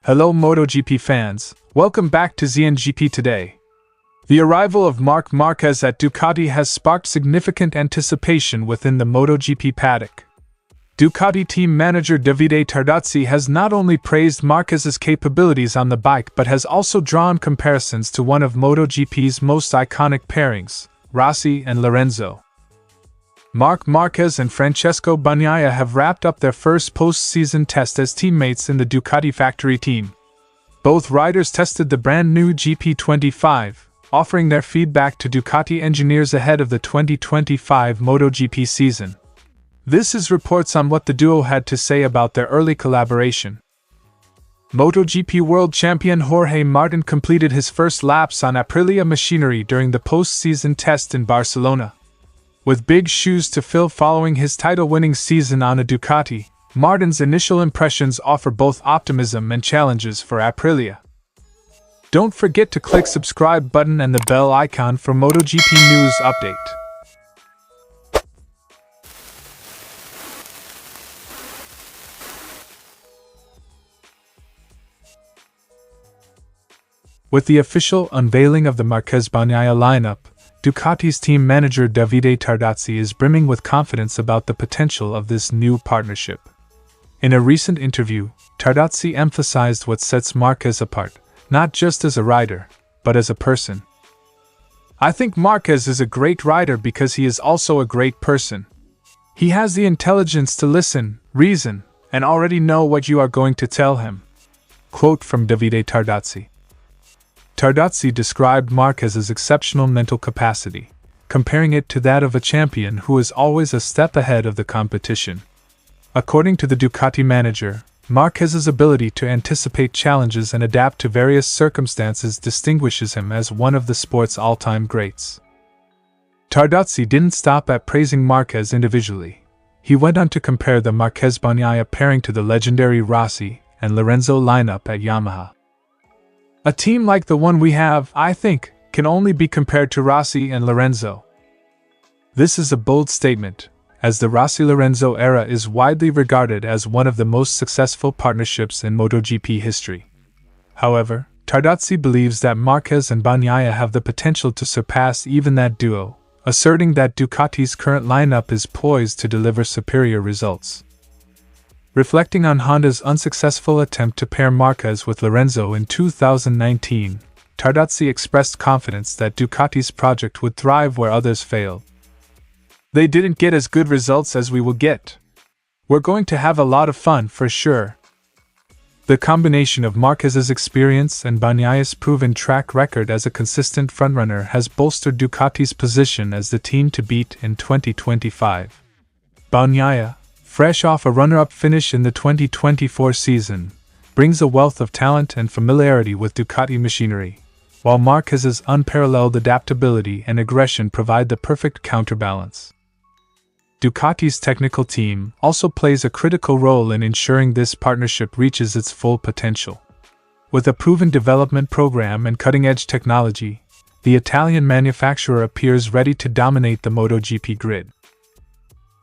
Hello MotoGP fans, welcome back to ZNGP Today. The arrival of Marc Márquez at Ducati has sparked significant anticipation within the MotoGP paddock. Ducati team manager Davide Tardozzi has not only praised Márquez's capabilities on the bike but has also drawn comparisons to one of MotoGP's most iconic pairings, Rossi and Lorenzo. Marc Márquez and Francesco Bagnaia have wrapped up their first postseason test as teammates in the Ducati factory team. Both riders tested the brand new GP25, offering their feedback to Ducati engineers ahead of the 2025 MotoGP season. This is reports on what the duo had to say about their early collaboration. MotoGP world champion Jorge Martin completed his first laps on Aprilia machinery during the postseason test in Barcelona. With big shoes to fill following his title-winning season on a Ducati, Martin's initial impressions offer both optimism and challenges for Aprilia. Don't forget to click subscribe button and the bell icon for MotoGP news update. With the official unveiling of the Marquez-Bagnaia lineup, Ducati's team manager Davide Tardozzi is brimming with confidence about the potential of this new partnership. In a recent interview, Tardozzi emphasized what sets Marquez apart, not just as a rider, but as a person. "I think Marquez is a great rider because he is also a great person. He has the intelligence to listen, reason, and already know what you are going to tell him." Quote from Davide Tardozzi. Tardozzi described Marquez's exceptional mental capacity, comparing it to that of a champion who is always a step ahead of the competition. According to the Ducati manager, Marquez's ability to anticipate challenges and adapt to various circumstances distinguishes him as one of the sport's all-time greats. Tardozzi didn't stop at praising Marquez individually. He went on to compare the Marquez-Bagnaia pairing to the legendary Rossi and Lorenzo lineup at Yamaha. "A team like the one we have, I think, can only be compared to Rossi and Lorenzo." This is a bold statement, as the Rossi-Lorenzo era is widely regarded as one of the most successful partnerships in MotoGP history. However, Tardozzi believes that Marquez and Bagnaia have the potential to surpass even that duo, asserting that Ducati's current lineup is poised to deliver superior results. Reflecting on Honda's unsuccessful attempt to pair Marquez with Lorenzo in 2019, Tardozzi expressed confidence that Ducati's project would thrive where others failed. "They didn't get as good results as we will get. We're going to have a lot of fun for sure." The combination of Marquez's experience and Bagnaia's proven track record as a consistent frontrunner has bolstered Ducati's position as the team to beat in 2025. Bagnaia, fresh off a runner-up finish in the 2024 season, brings a wealth of talent and familiarity with Ducati machinery, while Marquez's unparalleled adaptability and aggression provide the perfect counterbalance. Ducati's technical team also plays a critical role in ensuring this partnership reaches its full potential. With a proven development program and cutting-edge technology, the Italian manufacturer appears ready to dominate the MotoGP grid.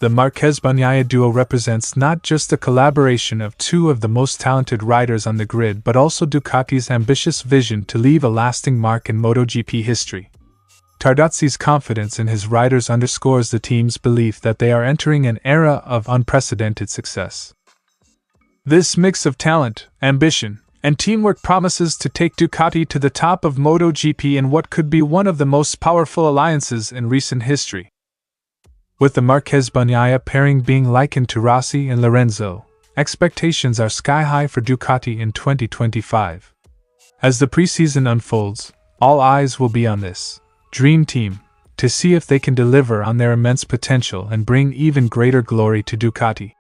The Marquez-Bagnaia duo represents not just the collaboration of two of the most talented riders on the grid but also Ducati's ambitious vision to leave a lasting mark in MotoGP history. Tardozzi's confidence in his riders underscores the team's belief that they are entering an era of unprecedented success. This mix of talent, ambition, and teamwork promises to take Ducati to the top of MotoGP in what could be one of the most powerful alliances in recent history. With the Marquez-Bagnaia pairing being likened to Rossi and Lorenzo, expectations are sky-high for Ducati in 2025. As the preseason unfolds, all eyes will be on this dream team to see if they can deliver on their immense potential and bring even greater glory to Ducati.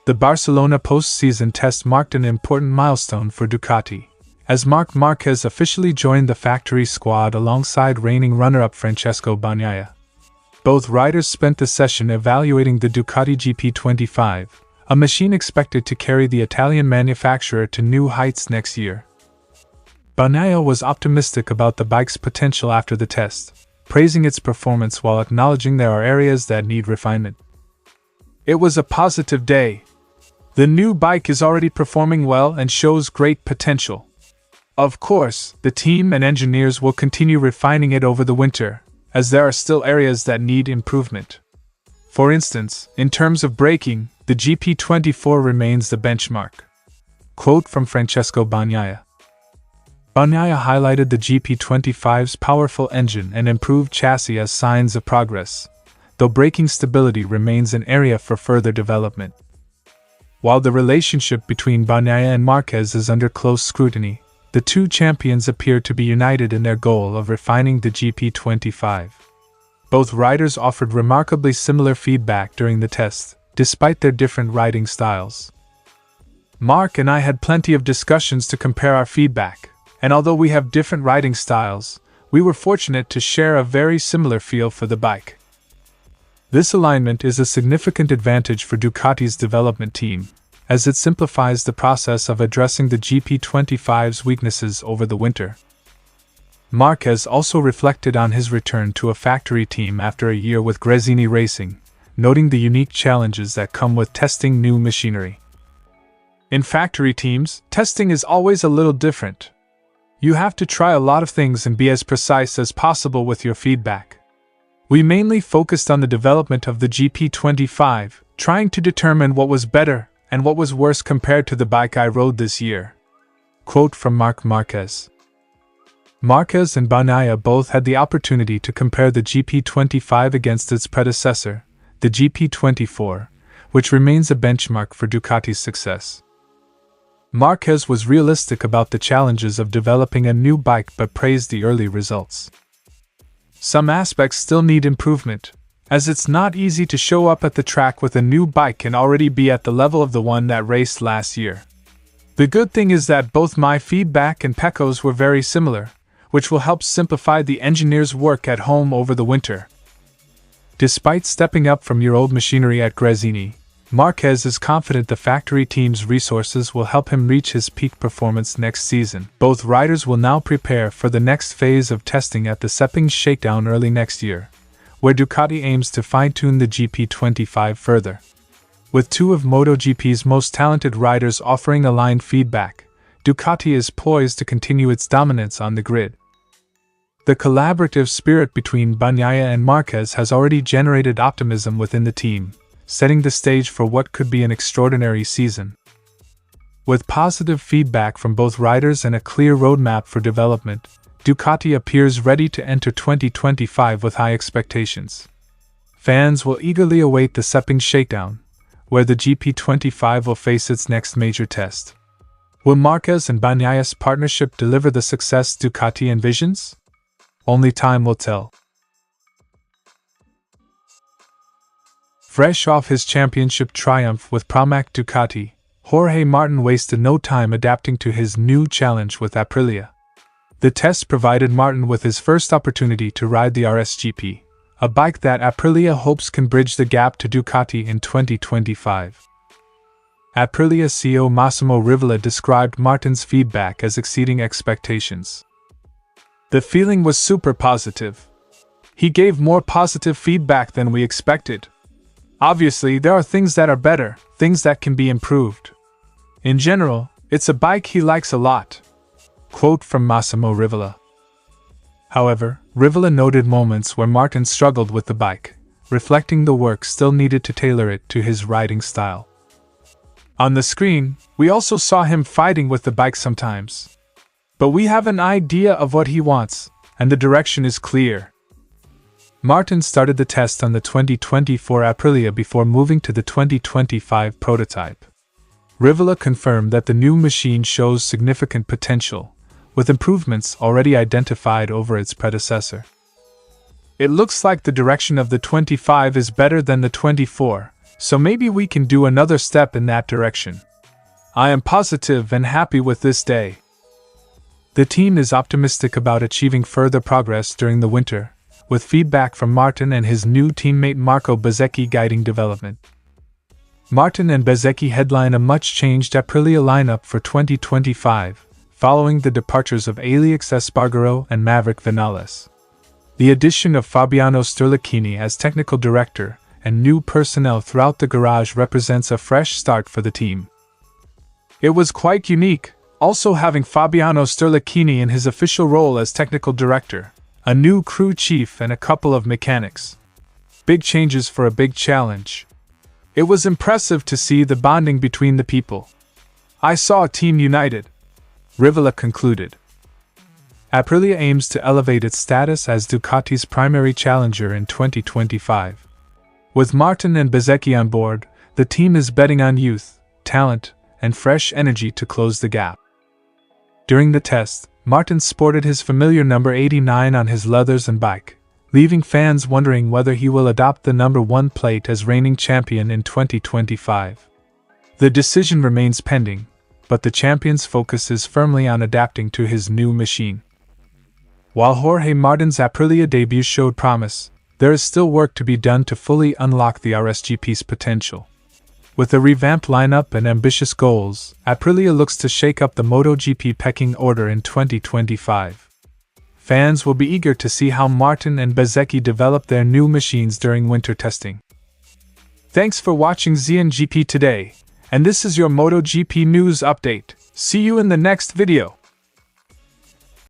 The Barcelona postseason test marked an important milestone for Ducati, as Marc Márquez officially joined the factory squad alongside reigning runner-up Francesco Bagnaia. Both riders spent the session evaluating the Ducati GP25, a machine expected to carry the Italian manufacturer to new heights next year. Bagnaia was optimistic about the bike's potential after the test, praising its performance while acknowledging there are areas that need refinement. "It was a positive day," The new bike is already performing well and shows great potential. Of course, the team and engineers will continue refining it over the winter, as there are still areas that need improvement. For instance, in terms of braking, the GP24 remains the benchmark. Quote from Francesco Bagnaia. Bagnaia highlighted the GP25's powerful engine and improved chassis as signs of progress, though braking stability remains an area for further development. While the relationship between Bagnaia and Marquez is under close scrutiny, the two champions appear to be united in their goal of refining the GP25. Both riders offered remarkably similar feedback during the test, despite their different riding styles. Marc and I had plenty of discussions to compare our feedback, and although we have different riding styles, we were fortunate to share a very similar feel for the bike. This alignment is a significant advantage for Ducati's development team, as it simplifies the process of addressing the GP25's weaknesses over the winter. Marquez also reflected on his return to a factory team after a year with Gresini Racing, noting the unique challenges that come with testing new machinery. In factory teams, testing is always a little different. You have to try a lot of things and be as precise as possible with your feedback. We mainly focused on the development of the GP25, trying to determine what was better and what was worse compared to the bike I rode this year. Quote from Marc Márquez. Marquez and Bagnaia both had the opportunity to compare the GP25 against its predecessor, the GP24, which remains a benchmark for Ducati's success. Marquez was realistic about the challenges of developing a new bike but praised the early results. Some aspects still need improvement, as it's not easy to show up at the track with a new bike and already be at the level of the one that raced last year. The good thing is that both my feedback and Pecco's were very similar, which will help simplify the engineer's work at home over the winter. Despite stepping up from year-old machinery at Gresini, Marquez is confident the factory team's resources will help him reach his peak performance next season. Both riders will now prepare for the next phase of testing at the Seppings Shakedown early next year, where Ducati aims to fine-tune the GP25 further. With two of MotoGP's most talented riders offering aligned feedback, Ducati is poised to continue its dominance on the grid. The collaborative spirit between Bagnaia and Marquez has already generated optimism within the team, setting the stage for what could be an extraordinary season. With positive feedback from both riders and a clear roadmap for development, Ducati appears ready to enter 2025 with high expectations. Fans will eagerly await the Seppings Shakedown, where the GP25 will face its next major test. Will Marquez and Bagnaia's partnership deliver the success Ducati envisions? Only time will tell. Fresh off his championship triumph with Pramac Ducati, Jorge Martin wasted no time adapting to his new challenge with Aprilia. The test provided Martin with his first opportunity to ride the RSGP, a bike that Aprilia hopes can bridge the gap to Ducati in 2025. Aprilia CEO Massimo Rivola described Martin's feedback as exceeding expectations. The feeling was super positive. He gave more positive feedback than we expected. Obviously, there are things that are better, things that can be improved. In general, it's a bike he likes a lot. Quote from Massimo Rivola. However, Rivola noted moments where Martin struggled with the bike, reflecting the work still needed to tailor it to his riding style. On the screen, we also saw him fighting with the bike sometimes. But we have an idea of what he wants, and the direction is clear. Martin started the test on the 2024 Aprilia before moving to the 2025 prototype. Rivola confirmed that the new machine shows significant potential, with improvements already identified over its predecessor. It looks like the direction of the 25 is better than the 24, so maybe we can do another step in that direction. I am positive and happy with this day. The team is optimistic about achieving further progress during the winter, with feedback from Martin and his new teammate Marco Bezzecchi guiding development. Martin and Bezzecchi headline a much-changed Aprilia lineup for 2025, following the departures of Aleix Espargaro and Maverick Vinales. The addition of Fabiano Sterlicchini as technical director and new personnel throughout the garage represents a fresh start for the team. It was quite unique, also having Fabiano Sterlicchini in his official role as technical director, a new crew chief and a couple of mechanics. Big changes for a big challenge. It was impressive to see the bonding between the people. I saw a team united, Rivola concluded. Aprilia aims to elevate its status as Ducati's primary challenger in 2025. With Martin and Bezzecchi on board, the team is betting on youth, talent, and fresh energy to close the gap. During the test, Martin sported his familiar number 89 on his leathers and bike, leaving fans wondering whether he will adopt the number 1 plate as reigning champion in 2025. The decision remains pending, but the champion's focus is firmly on adapting to his new machine. While Jorge Martin's Aprilia debut showed promise, there is still work to be done to fully unlock the RSGP's potential. With a revamped lineup and ambitious goals, Aprilia looks to shake up the MotoGP pecking order in 2025. Fans will be eager to see how Martin and Bezzecchi develop their new machines during winter testing. Thanks for watching ZNGP Today, and this is your MotoGP news update. See you in the next video.